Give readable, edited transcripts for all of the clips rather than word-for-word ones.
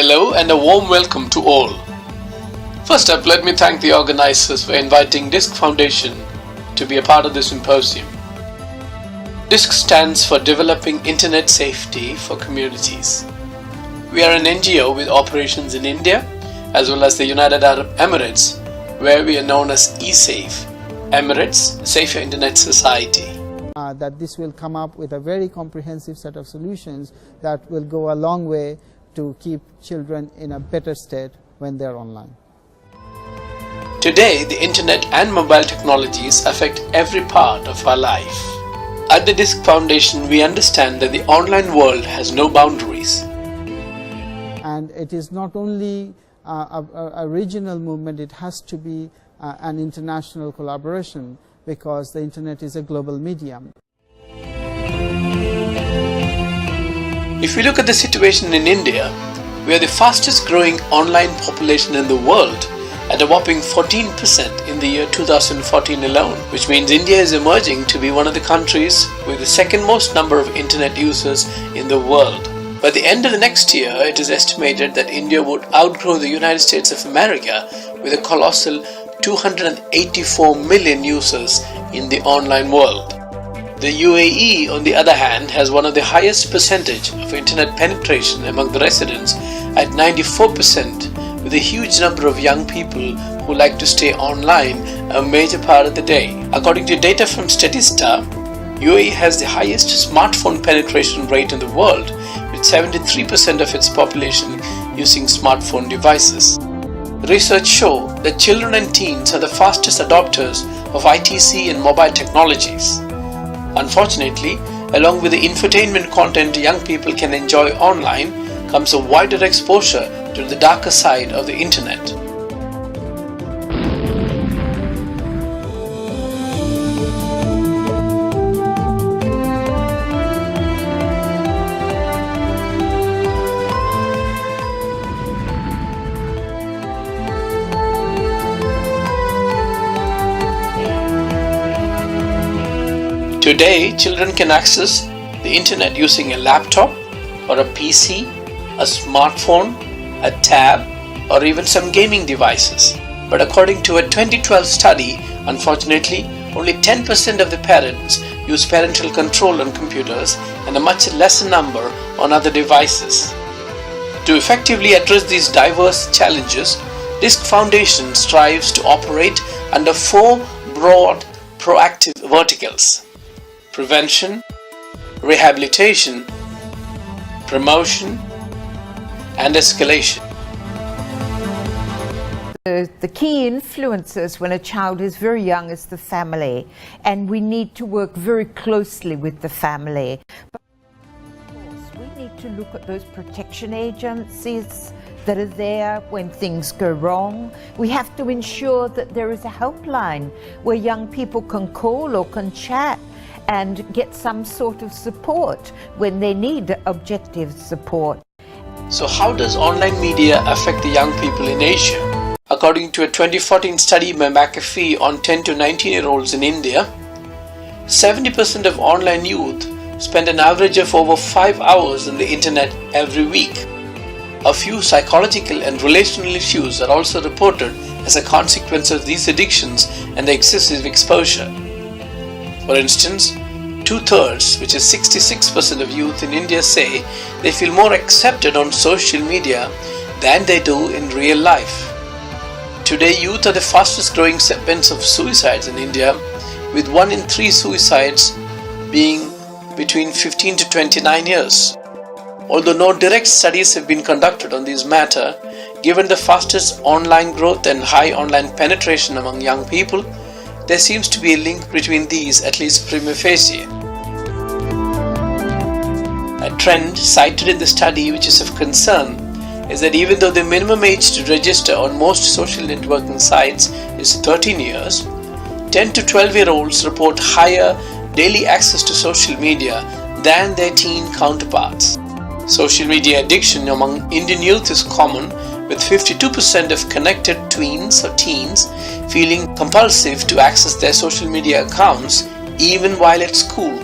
Hello and a warm welcome to all. First up, let me thank the organizers for inviting DISC Foundation to be a part of this symposium. DISC stands for Developing Internet Safety for Communities. We are an NGO with operations in India as well as the United Arab Emirates, where we are known as eSafe, Emirates Safer Internet Society. That this will come up with a very comprehensive set of solutions that will go a long way to keep children in a better state when they're online. Today, the internet and mobile technologies affect every part of our life. At the DISC Foundation, we understand that the online world has no boundaries. And it is not only a regional movement, it has to be an international collaboration, because the internet is a global medium. If we look at the situation in India, we are the fastest growing online population in the world at a whopping 14% in the year 2014 alone, which means India is emerging to be one of the countries with the second most number of internet users in the world. By the end of the next year, it is estimated that India would outgrow the United States of America with a colossal 284 million users in the online world. The UAE, on the other hand, has one of the highest percentage of internet penetration among the residents at 94%, with a huge number of young people who like to stay online a major part of the day. According to data from Statista, UAE has the highest smartphone penetration rate in the world, with 73% of its population using smartphone devices. Research show that children and teens are the fastest adopters of ITC and mobile technologies. Unfortunately, along with the infotainment content young people can enjoy online comes a wider exposure to the darker side of the internet. Today, children can access the internet using a laptop or a PC, a smartphone, a tab, or even some gaming devices. But according to a 2012 study, unfortunately, only 10% of the parents use parental control on computers and a much lesser number on other devices. To effectively address these diverse challenges, DISC Foundation strives to operate under four broad proactive verticals: prevention, rehabilitation, promotion, and escalation. The key influences when a child is very young is the family, and we need to work very closely with the family. But of course, we need to look at those protection agencies that are there when things go wrong. We have to ensure that there is a helpline where young people can call or can chat and get some sort of support when they need objective support. So how does online media affect the young people in Asia? According to a 2014 study by McAfee on 10 to 19-year-olds in India, 70% of online youth spend an average of over 5 hours on the internet every week. A few psychological and relational issues are also reported as a consequence of these addictions and the excessive exposure. For instance, 2/3, which is 66% of youth in India, say they feel more accepted on social media than they do in real life. Today, youth are the fastest growing segments of suicides in India, with 1 in 3 suicides being between 15 to 29 years. Although no direct studies have been conducted on this matter, given the fastest online growth and high online penetration among young people, there seems to be a link between these, at least prima facie. A trend cited in the study which is of concern is that even though the minimum age to register on most social networking sites is 13 years, 10 to 12-year-olds report higher daily access to social media than their teen counterparts. Social media addiction among Indian youth is common, with 52% of connected tweens or teens feeling compulsive to access their social media accounts even while at school.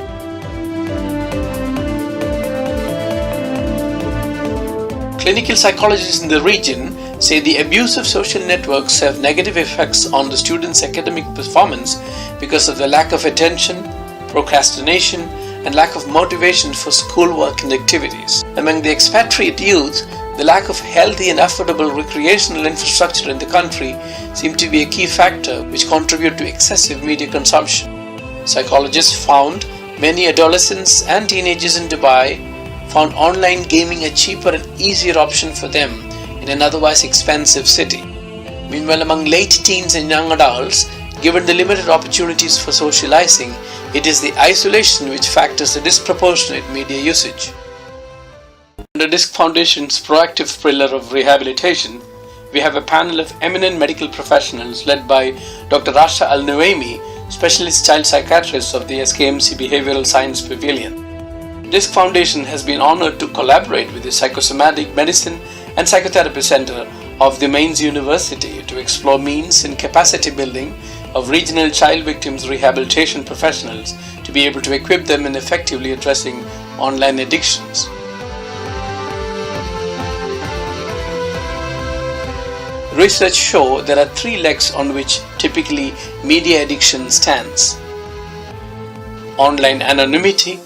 Clinical psychologists in the region say the abuse of social networks have negative effects on the students' academic performance because of the lack of attention, procrastination, and lack of motivation for schoolwork and activities. Among the expatriate youth, the lack of healthy and affordable recreational infrastructure in the country seemed to be a key factor which contributed to excessive media consumption. Psychologists found many adolescents and teenagers in Dubai found online gaming a cheaper and easier option for them in an otherwise expensive city. Meanwhile, among late teens and young adults, given the limited opportunities for socializing, it is the isolation which factors the disproportionate media usage. Under DISC Foundation's proactive pillar of rehabilitation, we have a panel of eminent medical professionals led by Dr. Rasha Al-Nuaimi, specialist child psychiatrist of the SKMC Behavioral Science Pavilion. DISC Foundation has been honored to collaborate with the Psychosomatic Medicine and Psychotherapy Center of the Mainz University to explore means in capacity building of regional child victims rehabilitation professionals to be able to equip them in effectively addressing online addictions. Research show there are three legs on which typically media addiction stands: online anonymity,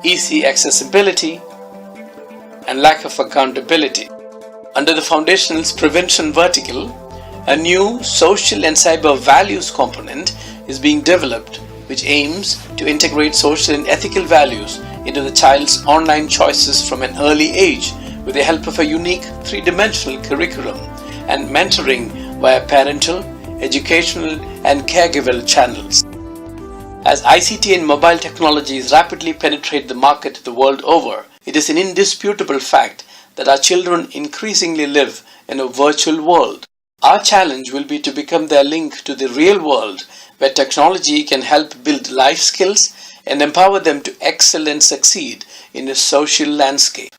easy accessibility, and lack of accountability. Under the Foundation's prevention vertical, a new social and cyber values component is being developed which aims to integrate social and ethical values into the child's online choices from an early age with the help of a unique three-dimensional curriculum and mentoring via parental, educational, and caregiver channels. As ICT and mobile technologies rapidly penetrate the market the world over, it is an indisputable fact that our children increasingly live in a virtual world. Our challenge will be to become their link to the real world, where technology can help build life skills and empower them to excel and succeed in a social landscape.